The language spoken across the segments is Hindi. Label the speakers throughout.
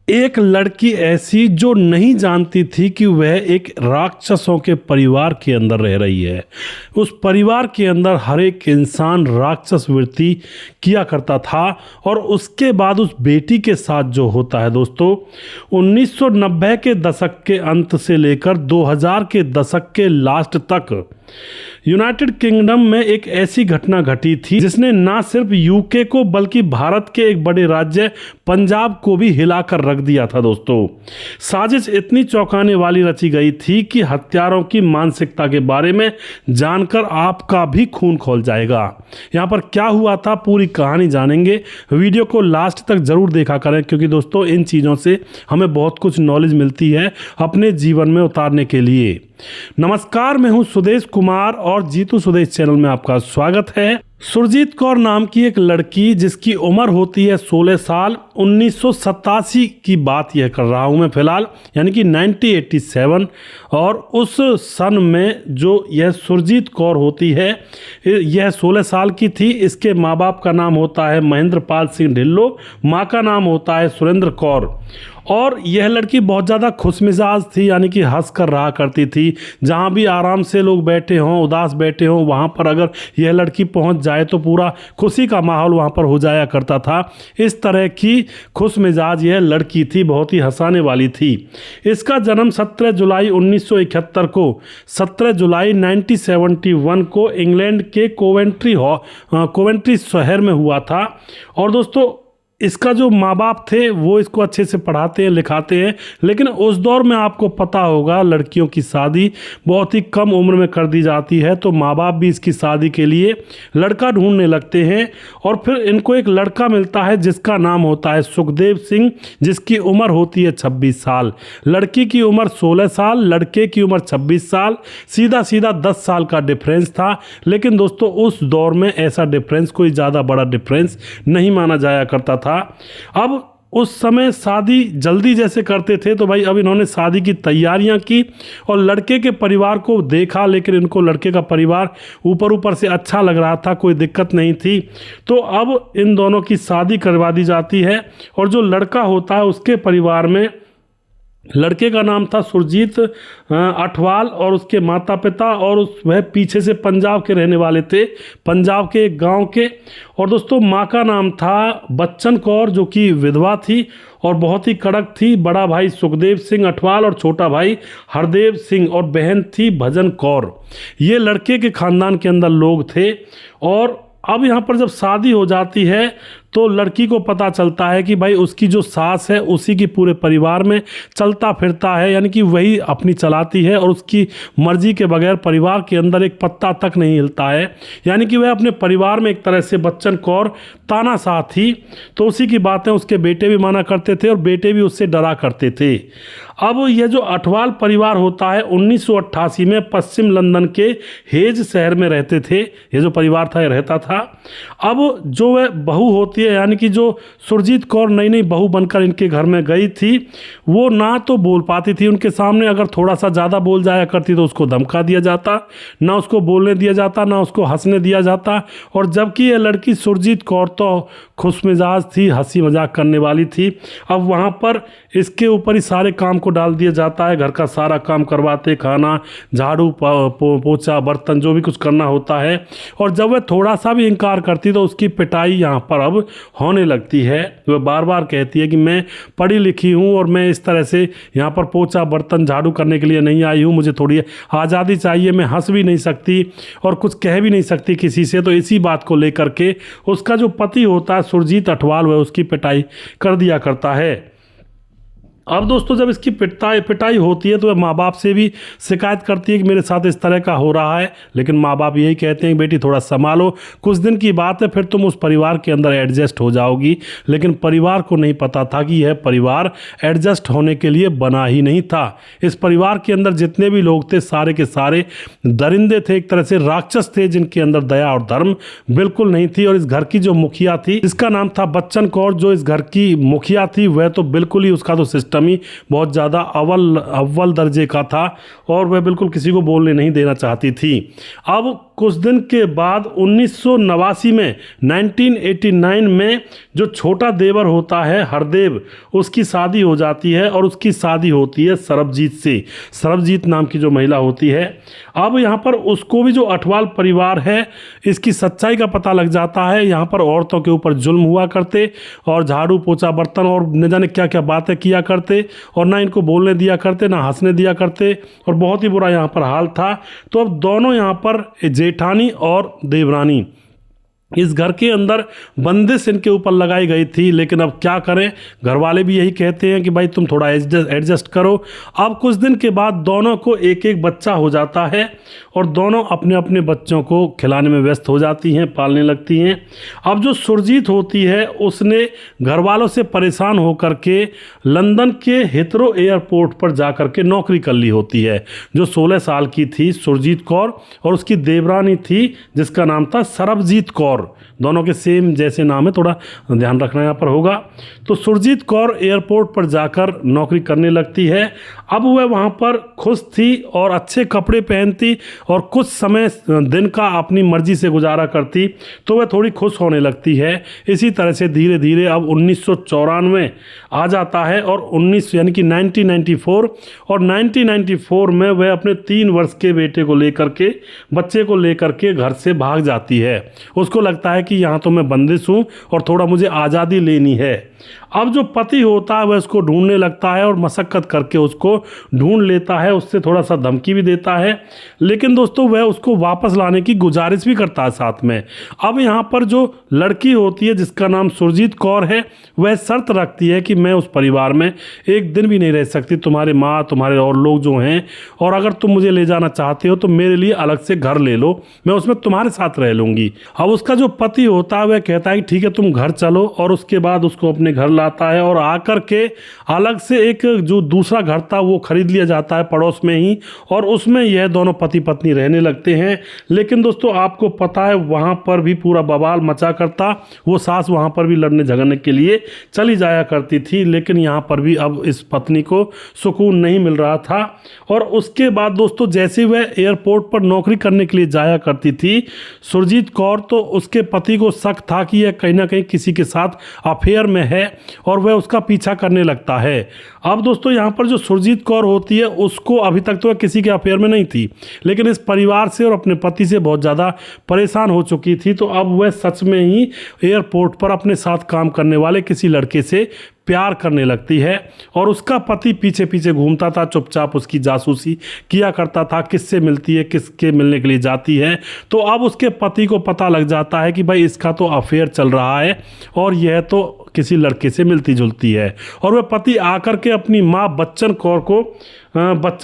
Speaker 1: एक लड़की ऐसी जो नहीं जानती थी कि वह एक राक्षसों के परिवार के अंदर रह रही है। उस परिवार के अंदर हर एक इंसान राक्षस वृत्ति किया करता था। और उसके बाद उस बेटी के साथ जो होता है दोस्तों, 1990 के दशक के अंत से लेकर 2000 के दशक के लास्ट तक यूनाइटेड किंगडम में एक ऐसी घटना घटी थी जिसने ना सिर्फ यूके को बल्कि भारत के एक बड़े राज्य पंजाब को भी हिलाकर रख दिया था दोस्तों। साजिश इतनी चौंकाने वाली रची गई थी कि हत्यारों की मानसिकता के बारे में जानकर आपका भी खून खौल जाएगा। यहाँ पर क्या हुआ था, पूरी कहानी जानेंगे। वीडियो को लास्ट तक जरूर देखा करें, क्योंकि दोस्तों इन चीज़ों से हमें बहुत कुछ नॉलेज मिलती है अपने जीवन में उतारने के लिए। नमस्कार, मैं हूं सुदेश कुमार और जीतू सुदेश चैनल में आपका स्वागत है। सुरजीत कौर नाम की एक लड़की जिसकी उम्र होती है 16 साल, 1987 की बात यह कर रहा हूं मैं फिलहाल, यानी कि 1987। और उस सन में जो यह सुरजीत कौर होती है, यह 16 साल की थी। इसके माँ बाप का नाम होता है महेंद्र पाल सिंह ढिल्लो, माँ का नाम होता है सुरेंद्र कौर। और यह लड़की बहुत ज़्यादा खुशमिजाज थी, यानी कि हंस कर रहा करती थी। जहाँ भी आराम से लोग बैठे हों, उदास बैठे हों, वहाँ पर अगर यह लड़की पहुँच जाए तो पूरा खुशी का माहौल वहाँ पर हो जाया करता था। इस तरह की खुशमिजाज यह लड़की थी, बहुत ही हंसाने वाली थी। इसका जन्म 17 जुलाई 1971 को 17 जुलाई 1971 को इंग्लैंड के कोवेंट्री शहर में हुआ था। और दोस्तों, इसका जो माँ बाप थे वो इसको अच्छे से पढ़ाते हैं, लिखाते हैं, लेकिन उस दौर में आपको पता होगा लड़कियों की शादी बहुत ही कम उम्र में कर दी जाती है। तो माँ बाप भी इसकी शादी के लिए लड़का ढूंढने लगते हैं। और फिर इनको एक लड़का मिलता है जिसका नाम होता है सुखदेव सिंह, जिसकी उम्र होती है 26 साल। लड़की की उम्र 16 साल, लड़के की उम्र 26 साल। सीधा सीधा 10 साल का डिफरेंस था। लेकिन दोस्तों, उस दौर में ऐसा डिफरेंस कोई ज़्यादा बड़ा डिफरेंस नहीं माना जाया करता था। अब उस समय शादी जल्दी जैसे करते थे, तो भाई अब इन्होंने शादी की तैयारियां की और लड़के के परिवार को देखा, लेकिन इनको लड़के का परिवार ऊपर ऊपर से अच्छा लग रहा था, कोई दिक्कत नहीं थी। तो अब इन दोनों की शादी करवा दी जाती है। और जो लड़का होता है उसके परिवार में, लड़के का नाम था सुरजीत अठवाल और उसके माता पिता, और वह पीछे से पंजाब के रहने वाले थे, पंजाब के एक गांव के। और दोस्तों, माँ का नाम था बच्चन कौर, जो कि विधवा थी और बहुत ही कड़क थी। बड़ा भाई सुखदेव सिंह अठवाल और छोटा भाई हरदेव सिंह, और बहन थी भजन कौर। ये लड़के के खानदान के अंदर लोग थे। और अब यहाँ पर जब शादी हो जाती है तो लड़की को पता चलता है कि भाई उसकी जो सास है उसी की पूरे परिवार में चलता फिरता है, यानी कि वही अपनी चलाती है और उसकी मर्जी के बगैर परिवार के अंदर एक पत्ता तक नहीं हिलता है। यानी कि वह अपने परिवार में एक तरह से बच्चन कौर तानाशाह थी। तो उसी की बातें उसके बेटे भी माना करते थे और बेटे भी उससे डरा करते थे। अब यह जो अठवाल परिवार होता है 1988 में पश्चिम लंदन के हेज शहर में रहते थे। ये जो परिवार था ये रहता था। अब जो वह बहू होती है, यानी कि जो सुरजीत कौर नई नई बहू बनकर इनके घर में गई थी, वो ना तो बोल पाती थी उनके सामने। अगर थोड़ा सा ज़्यादा बोल जाया करती तो उसको धमका दिया जाता, ना उसको बोलने दिया जाता, ना उसको हंसने दिया जाता। और जबकि ये लड़की सुरजीत कौर तो खुशमिजाज थी, हंसी मजाक करने वाली थी। अब वहाँ पर इसके ऊपर ही सारे काम को डाल दिया जाता है, घर का सारा काम करवाते, खाना, झाड़ू, पोछा, बर्तन, जो भी कुछ करना होता है। और जब वह थोड़ा सा भी इनकार करती तो उसकी पिटाई यहाँ पर अब होने लगती है। वह बार बार कहती है कि मैं पढ़ी लिखी हूँ और मैं इस तरह से यहाँ पर पोछा, बर्तन, झाड़ू करने के लिए नहीं आई हूँ, मुझे थोड़ी आज़ादी चाहिए, मैं हंस भी नहीं सकती और कुछ कह भी नहीं सकती किसी से। तो इसी बात को लेकर के उसका जो पति होता है सुरजीत अठवाल, वह उसकी पिटाई कर दिया करता है। अब दोस्तों, जब इसकी पिटाई होती है तो वह माँ बाप से भी शिकायत करती है कि मेरे साथ इस तरह का हो रहा है। लेकिन माँ बाप यही कहते हैं, बेटी थोड़ा संभालो, कुछ दिन की बात है, फिर तुम उस परिवार के अंदर एडजस्ट हो जाओगी। लेकिन परिवार को नहीं पता था कि यह परिवार एडजस्ट होने के लिए बना ही नहीं था। इस परिवार के अंदर जितने भी लोग थे सारे के सारे दरिंदे थे, एक तरह से राक्षस थे, जिनके अंदर दया और धर्म बिल्कुल नहीं थी। और इस घर की जो मुखिया थी, जिसका नाम था बच्चन कौर, जो इस घर की मुखिया थी, वह तो बिल्कुल ही, उसका तो सिस्टम सिस्टम ही बहुत ज़्यादा अव्वल दर्जे का था और वह बिल्कुल किसी को बोलने नहीं देना चाहती थी। अब कुछ दिन के बाद 1989 में 1989 में जो छोटा देवर होता है हरदेव, उसकी शादी हो जाती है और उसकी शादी होती है सरबजीत से। सरबजीत नाम की जो महिला होती है, अब यहाँ पर उसको भी जो अठवाल परिवार है इसकी सच्चाई का पता लग जाता है। यहाँ पर औरतों के ऊपर जुल्म हुआ करते और झाड़ू पोछा बर्तन और न जाने क्या क्या बातें किया करते और ना इनको बोलने दिया करते ना हंसने दिया करते और बहुत ही बुरा यहाँ पर हाल था। तो अब दोनों यहाँ पर जेठानी और देवरानी इस घर के अंदर बंदिश इनके ऊपर लगाई गई थी, लेकिन अब क्या करें, घर वाले भी यही कहते हैं कि भाई तुम थोड़ा एडजस्ट करो। अब कुछ दिन के बाद दोनों को एक एक बच्चा हो जाता है और दोनों अपने अपने बच्चों को खिलाने में व्यस्त हो जाती हैं, पालने लगती हैं। अब जो सुरजीत होती है उसने घर वालों से परेशान होकर के लंदन के हिथरो एयरपोर्ट पर जा कर के नौकरी कर ली होती है। जो 16 साल की थी सुरजीत कौर और उसकी देवरानी थी जिसका नाम था सरबजीत कौर, दोनों के सेम जैसे नाम है, थोड़ा ध्यान रखना यहाँ पर होगा। तो सुरजीत कौर एयरपोर्ट पर जाकर नौकरी करने लगती है। अब वह वहाँ पर खुश थी और अच्छे कपड़े पहनती और कुछ समय दिन का अपनी मर्जी से गुजारा करती, तो वह थोड़ी खुश होने लगती है। इसी तरह से धीरे धीरे अब 1994 आ जाता है और 1994 और 1994 में वह अपने 3 वर्ष के बेटे को लेकर के, बच्चे को लेकर के घर से भाग जाती है। उसको लगता है कि यहाँ तो मैं बंदिश हूँ और थोड़ा मुझे आज़ादी लेनी है। अब जो पति होता है वह उसको ढूंढने लगता है और मशक्कत करके उसको ढूंढ लेता है, उससे थोड़ा सा धमकी भी देता है, लेकिन दोस्तों वह उसको वापस लाने की गुजारिश भी करता है साथ में। अब यहाँ पर जो लड़की होती है जिसका नाम सुरजीत कौर है, वह शर्त रखती है कि मैं उस परिवार में एक दिन भी नहीं रह सकती, तुम्हारे माँ तुम्हारे और लोग जो हैं, और अगर तुम मुझे ले जाना चाहते हो तो मेरे लिए अलग से घर ले लो, मैं उसमें तुम्हारे साथ रह लूँगी। अब उसका जो पति होता है वह कहता है कि ठीक है तुम घर चलो, और उसके बाद उसको अपने घर लाता है और आकर के अलग से एक जो दूसरा घर था वो खरीद लिया जाता है पड़ोस में ही, और उसमें यह दोनों पति पत्नी रहने लगते हैं। लेकिन दोस्तों आपको पता है वहाँ पर भी पूरा बवाल मचा करता, वो सास वहाँ पर भी लड़ने झगड़ने के लिए चली जाया करती थी, लेकिन यहाँ पर भी अब इस पत्नी को सुकून नहीं मिल रहा था। और उसके बाद दोस्तों जैसे वह एयरपोर्ट पर नौकरी करने के लिए जाया करती थी सुरजीत कौर, तो उसके पति को शक था कि यह कहीं ना कहीं किसी के साथ अफेयर में है और वह उसका पीछा करने लगता है। अब दोस्तों यहाँ पर जो सुरजीत कौर होती है उसको अभी तक तो वह किसी के अफेयर में नहीं थी, लेकिन इस परिवार से और अपने पति से बहुत ज़्यादा परेशान हो चुकी थी। तो अब वह सच में ही एयरपोर्ट पर अपने साथ काम करने वाले किसी लड़के से प्यार करने लगती है और उसका पति पीछे पीछे घूमता था, चुपचाप उसकी जासूसी किया करता था, किससे मिलती है, किसके मिलने के लिए जाती है। तो अब उसके पति को पता लग जाता है कि भाई इसका तो अफेयर चल रहा है और यह तो किसी लड़के से मिलती जुलती है। और वह पति आकर के अपनी माँ बच्चन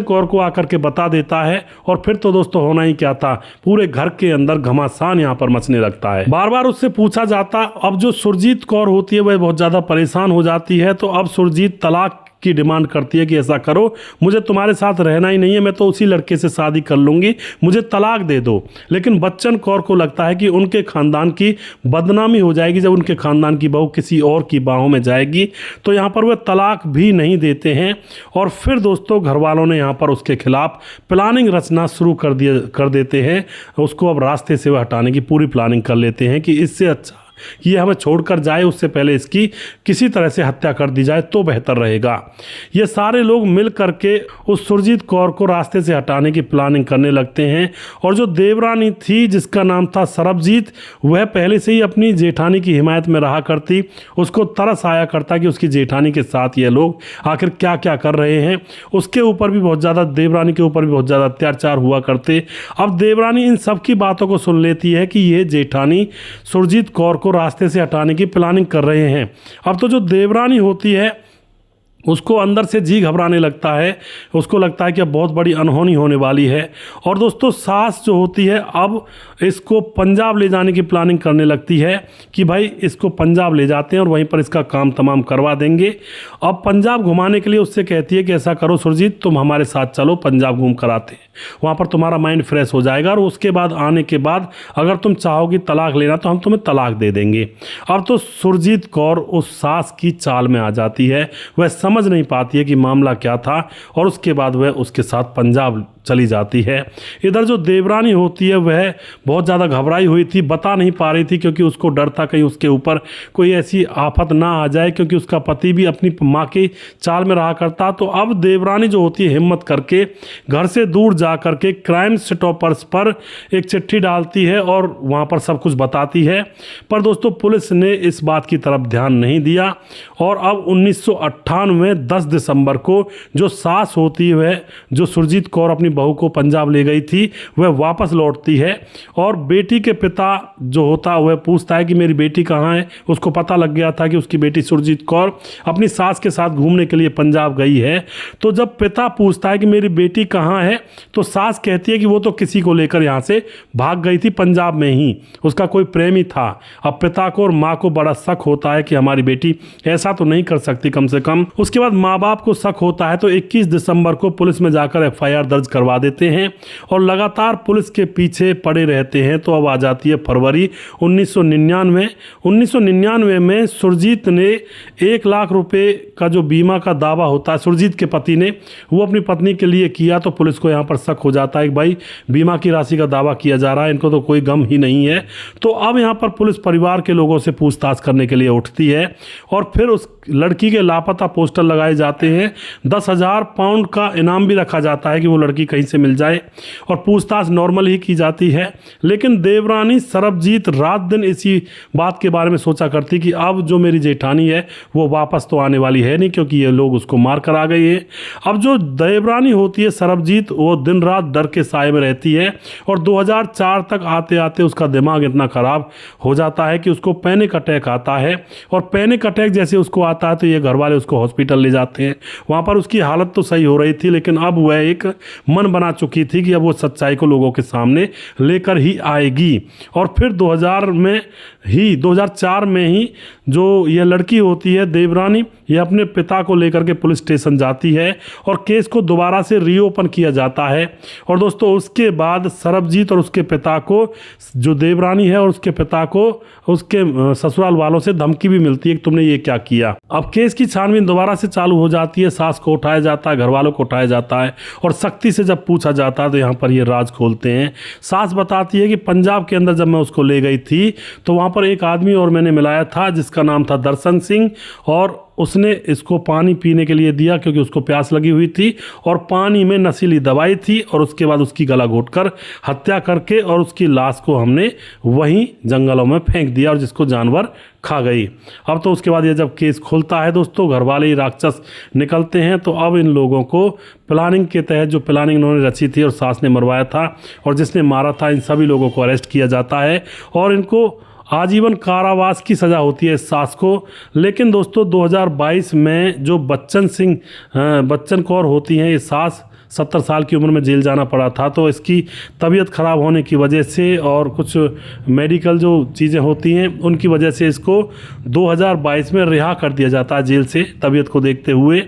Speaker 1: कौर को आकर के बता देता है और फिर तो दोस्तों होना ही क्या था, पूरे घर के अंदर घमासान यहाँ पर मचने लगता है। बार बार उससे पूछा जाता, अब जो सुरजीत कौर होती है वह बहुत ज़्यादा परेशान हो जाती है। तो अब सुरजीत तलाक की डिमांड करती है कि ऐसा करो, मुझे तुम्हारे साथ रहना ही नहीं है, मैं तो उसी लड़के से शादी कर लूँगी, मुझे तलाक दे दो। लेकिन बच्चन कौर को लगता है कि उनके ख़ानदान की बदनामी हो जाएगी जब उनके ख़ानदान की बहू किसी और की बाहों में जाएगी, तो यहाँ पर वह तलाक भी नहीं देते हैं। और फिर दोस्तों घर वालों ने यहाँ पर उसके खिलाफ प्लानिंग रचना शुरू कर देते हैं, उसको अब रास्ते से वह हटाने की पूरी प्लानिंग कर लेते हैं कि इससे अच्छा कि ये हमें छोड़कर जाए, उससे पहले इसकी किसी तरह से हत्या कर दी जाए तो बेहतर रहेगा। ये सारे लोग मिल करके उस सुरजीत कौर को रास्ते से हटाने की प्लानिंग करने लगते हैं। और जो देवरानी थी जिसका नाम था सरबजीत, वह पहले से ही अपनी जेठानी की हिमायत में रहा करती, उसको तरस आया करता कि उसकी जेठानी के साथ ये लोग आखिर क्या क्या कर रहे हैं। उसके ऊपर भी बहुत ज़्यादा, देवरानी के ऊपर भी बहुत ज़्यादा अत्याचार हुआ करते। अब देवरानी इन सब की बातों को सुन लेती है कि ये जेठानी सुरजीत कौर को रास्ते से हटाने की प्लानिंग कर रहे हैं। अब तो जो देवरानी होती है उसको अंदर से जी घबराने लगता है, उसको लगता है कि अब बहुत बड़ी अनहोनी होने वाली है। और दोस्तों सास जो होती है अब इसको पंजाब ले जाने की प्लानिंग करने लगती है कि भाई इसको पंजाब ले जाते हैं और वहीं पर इसका काम तमाम करवा देंगे। अब पंजाब घुमाने के लिए उससे कहती है कि ऐसा करो सुरजीत, तुम हमारे साथ चलो, पंजाब घूम कर आते हैं, वहाँ पर तुम्हारा माइंड फ्रेश हो जाएगा और उसके बाद आने के बाद अगर तुम चाहोगी तलाक लेना तो हम तुम्हें तलाक दे देंगे। अब तो सुरजीत कौर उस सास की चाल में आ जाती है, वह समझ नहीं पाती है कि मामला क्या था और उसके बाद वह उसके साथ पंजाब चली जाती है। इधर जो देवरानी होती है वह बहुत ज़्यादा घबराई हुई थी, बता नहीं पा रही थी क्योंकि उसको डर था कहीं उसके ऊपर कोई ऐसी आफत ना आ जाए, क्योंकि उसका पति भी अपनी माँ की चाल में रहा करता। तो अब देवरानी जो होती है हिम्मत करके घर से दूर जा करके क्राइम स्टॉपर्स पर एक चिट्ठी डालती है और वहाँ पर सब कुछ बताती है। पर दोस्तों पुलिस ने इस बात की तरफ ध्यान नहीं दिया और अब 1998 10 दिसंबर को जो सास होती है वह जो सुरजीत कौर अपनी बहू को पंजाब ले गई थी वह वापस लौटती है और बेटी के पिता जो होता वह पूछता है कि मेरी बेटी कहाँ है। उसको पता लग गया था कि उसकी बेटी सुरजीत कौर अपनी सास के साथ घूमने के लिए पंजाब गई है। तो जब पिता पूछता है कि मेरी बेटी कहाँ है तो सास कहती है कि वो तो किसी को लेकर यहाँ से भाग गई थी, पंजाब में ही उसका कोई प्रेमी था। अब पिता को और माँ को बड़ा शक होता है कि हमारी बेटी ऐसा तो नहीं कर सकती कम से कम। उसके बाद माँ बाप को शक होता है तो 21 दिसंबर को पुलिस में जाकर FIR दर्ज करवा देते हैं और लगातार पुलिस के पीछे पड़े रहते हैं। तो अब आ जाती है फरवरी 1999 में सुरजीत ने 1 लाख रुपए का जो बीमा का दावा होता है सुरजीत के पति ने वो अपनी पत्नी के लिए किया। तो पुलिस को यहाँ पर शक हो जाता है कि भाई बीमा की राशि का दावा किया जा रहा है, इनको तो कोई गम ही नहीं है। तो अब यहाँ पर पुलिस परिवार के लोगों से पूछताछ करने के लिए उठती है और फिर उस लड़की के लापता पोस्टर लगाए जाते हैं। 10,000 पाउंड का इनाम भी रखा जाता है कि वो लड़की कहीं से मिल जाए और पूछताछ नॉर्मल ही की जाती है। लेकिन देवरानी सरबजीत रात दिन इसी बात के बारे में सोचा करती कि अब जो मेरी जेठानी है वो वापस तो आने वाली है नहीं, क्योंकि ये लोग उसको मार कर आ गए हैं। अब जो देवरानी होती है सरबजीत वो दिन रात डर के साए में रहती है और 2004 तक आते आते उसका दिमाग इतना ख़राब हो जाता है कि उसको पैनिक अटैक आता है और पैनिक अटैक जैसे उसको आता है तो ये घर वाले उसको हॉस्पिटल ले जाते हैं। वहाँ पर उसकी हालत तो सही हो रही थी लेकिन अब वह एक मन बना चुकी थी कि अब वो सच्चाई को लोगों के सामने लेकर ही आएगी। और फिर 2004 में ही जो ये लड़की होती है देवरानी ये अपने पिता को लेकर के पुलिस स्टेशन जाती है और केस को दोबारा से रीओपन किया जाता है। और दोस्तों उसके बाद सरबजीत और उसके पिता को जो देवरानी है और उसके पिता को उसके ससुराल वालों से धमकी भी मिलती है कि तुमने ये क्या किया। अब केस की छानबीन दोबारा से चालू हो जाती है, सास को उठाया जाता है, घर वालों को उठाया जाता है और सख्ती से जब पूछा जाता है तो यहाँ पर ये राज खोलते हैं। सास बताती है कि पंजाब के अंदर जब मैं उसको ले गई थी तो वहाँ पर एक आदमी और मैंने मिलाया था जिसका नाम था दर्शन सिंह और उसने इसको पानी पीने के लिए दिया क्योंकि उसको प्यास लगी हुई थी और पानी में नशीली दवाई थी और उसके बाद उसकी गला घोंटकर हत्या करके और उसकी लाश को हमने वहीं जंगलों में फेंक दिया और जिसको जानवर खा गई। अब तो उसके बाद ये जब केस खुलता है दोस्तों घर वाले ही राक्षस निकलते हैं। तो अब इन लोगों को प्लानिंग के तहत जो प्लानिंग इन्होंने रची थी और सास ने मरवाया था और जिसने मारा था इन सभी लोगों को अरेस्ट किया जाता है और इनको आजीवन कारावास की सज़ा होती है इस सास को। लेकिन दोस्तों 2022 में जो बच्चन कौर होती हैं ये सास 70 साल की उम्र में जेल जाना पड़ा था। तो इसकी तबीयत ख़राब होने की वजह से और कुछ मेडिकल जो चीज़ें होती हैं उनकी वजह से इसको 2022 में रिहा कर दिया जाता है जेल से तबीयत को देखते हुए।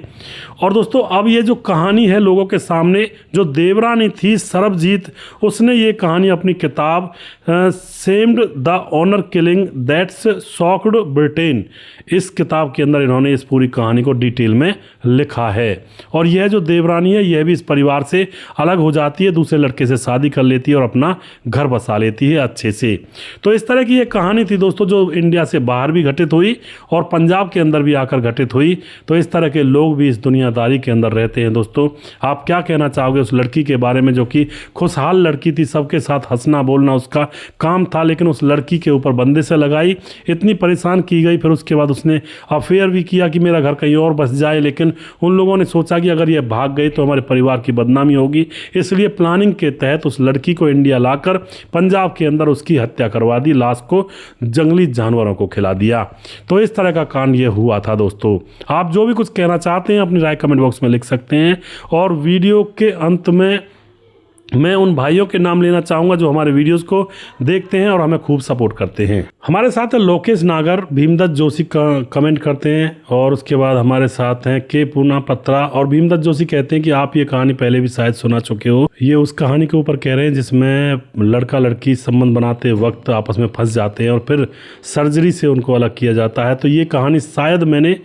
Speaker 1: और दोस्तों अब ये जो कहानी है लोगों के सामने जो देवरानी थी सरबजीत उसने ये कहानी अपनी किताब shamed the honour killing that's shocked Britain इस किताब के अंदर इन्होंने इस पूरी कहानी को डिटेल में लिखा है। और यह जो देवरानी है यह भी इस परिवार से अलग हो जाती है, दूसरे लड़के से शादी कर लेती है और अपना घर बसा लेती है अच्छे से। तो इस तरह की ये कहानी थी दोस्तों जो इंडिया से बाहर भी घटित हुई और पंजाब के अंदर भी आकर घटित हुई। तो इस तरह के लोग भी इस दुनियादारी के अंदर रहते हैं। दोस्तों आप क्या कहना चाहोगे उस लड़की के बारे में जो कि खुशहाल लड़की थी, सबके साथ हंसना बोलना उसका काम था, लेकिन उस लड़की के ऊपर बंदिशें लगाई, इतनी परेशान की गई, फिर उसके बाद उसने अफेयर भी किया कि मेरा घर कहीं और बस जाए। लेकिन उन लोगों ने सोचा कि अगर ये भाग गई तो हमारे परिवार की बदनामी होगी, इसलिए प्लानिंग के तहत उस लड़की को इंडिया लाकर पंजाब के अंदर उसकी हत्या करवा दी, लाश को जंगली जानवरों को खिला दिया। तो इस तरह का कांड ये हुआ था। दोस्तों आप जो भी कुछ कहना चाहते हैं अपनी राय कमेंट बॉक्स में लिख सकते हैं। और वीडियो के अंत में मैं उन भाइयों के नाम लेना चाहूँगा जो हमारे वीडियोस को देखते हैं और हमें खूब सपोर्ट करते हैं। हमारे साथ है लोकेश नागर, भीमदत्त जोशी का कमेंट करते हैं और उसके बाद हमारे साथ हैं के पूना पत्रा। और भीमदत्त जोशी कहते हैं कि आप ये कहानी पहले भी शायद सुना चुके हो। ये उस कहानी के ऊपर कह रहे हैं जिसमें लड़का लड़की संबंध बनाते वक्त आपस में फंस जाते हैं और फिर सर्जरी से उनको अलग किया जाता है। तो ये कहानी शायद मैंने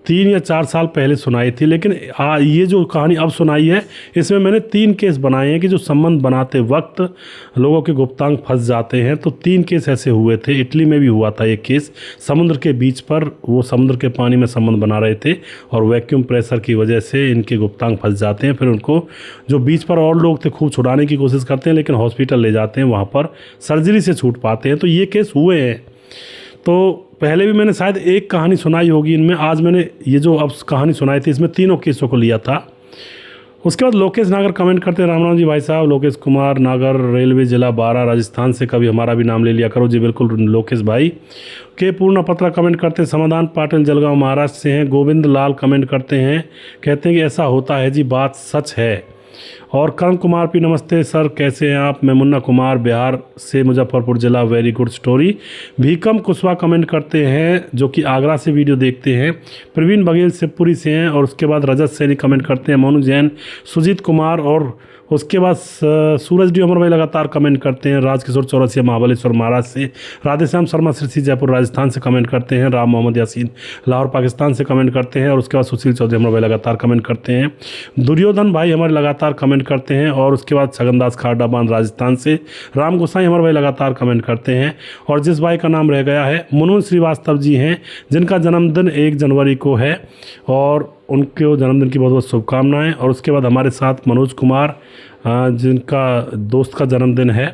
Speaker 1: 3 या 4 साल पहले सुनाई थी, लेकिन ये जो कहानी अब सुनाई है इसमें मैंने 3 केस बनाए हैं कि जो संबंध बनाते वक्त लोगों के गुप्तांग फंस जाते हैं। तो 3 केस ऐसे हुए थे। इटली में भी हुआ था एक केस, समुद्र के बीच पर वो समुद्र के पानी में संबंध बना रहे थे और वैक्यूम प्रेशर की वजह से इनके गुप्तांग फंस जाते हैं। फिर उनको जो बीच पर और लोग थे खूब छुड़ाने की कोशिश करते हैं, लेकिन हॉस्पिटल ले जाते हैं, वहाँ पर सर्जरी से छूट पाते हैं। तो ये केस हुए हैं। तो पहले भी मैंने शायद एक कहानी सुनाई होगी इनमें। आज मैंने ये जो अब कहानी सुनाई थी इसमें तीनों केसों को लिया था। उसके बाद लोकेश नागर कमेंट करते हैं, राम राम जी भाई साहब, लोकेश कुमार नागर, रेलवे जिला बारा, राजस्थान से, कभी हमारा भी नाम ले लिया करो। जी बिल्कुल लोकेश भाई। के पूर्ण पत्रा कमेंट करते हैं, समाधान पाटिल जलगांव महाराष्ट्र से हैं। गोविंद लाल कमेंट करते हैं, कहते हैं कि ऐसा होता है जी, बात सच है। और करण कुमार पी, नमस्ते सर, कैसे हैं आप? मैं मुन्ना कुमार, बिहार से, मुजफ्फरपुर जिला, very good story. Bhikam Kushwaha comment करते हैं, जो कि आगरा से वीडियो देखते हैं। प्रवीण बघेल शिवपुरी से हैं। और उसके बाद रजत सैनी कमेंट करते हैं, मोनू जैन, सुजीत कुमार। और उसके बाद सूरज डी अमर भाई लगातार कमेंट करते हैं। राजकिशोर चौरसिया महाबलेश्वर महाराज से। राधेश्याम शर्मा सिरसी जयपुर राजस्थान से कमेंट करते हैं। राम मोहम्मद यासीन लाहौर पाकिस्तान से कमेंट करते हैं। और उसके बाद सुशील चौधरी अमर भाई लगातार कमेंट करते हैं। दुर्योधन भाई हमारे लगातार कमेंट करते हैं। और उसके बाद छगनदास खारडा बांध राजस्थान से। राम गोसाई हमारे भाई लगातार कमेंट करते हैं। और जिस भाई का नाम रह गया है मुनमुन श्रीवास्तव जी हैं, जिनका जन्मदिन 1 जनवरी को है, और उनके जन्मदिन की बहुत बहुत शुभकामनाएं। और उसके बाद हमारे साथ मनोज कुमार, जिनका दोस्त का जन्मदिन है,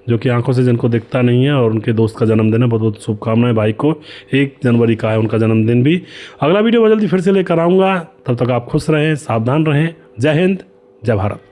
Speaker 1: जो कि आंखों से जिनको दिखता नहीं है, और उनके दोस्त का जन्मदिन है। बहुत बहुत शुभकामनाएं भाई को, 1 जनवरी का है उनका जन्मदिन भी। अगला वीडियो बहुत जल्दी फिर से लेकर आऊँगा। तब तक आप खुश रहें, सावधान रहें। जय हिंद, जय भारत।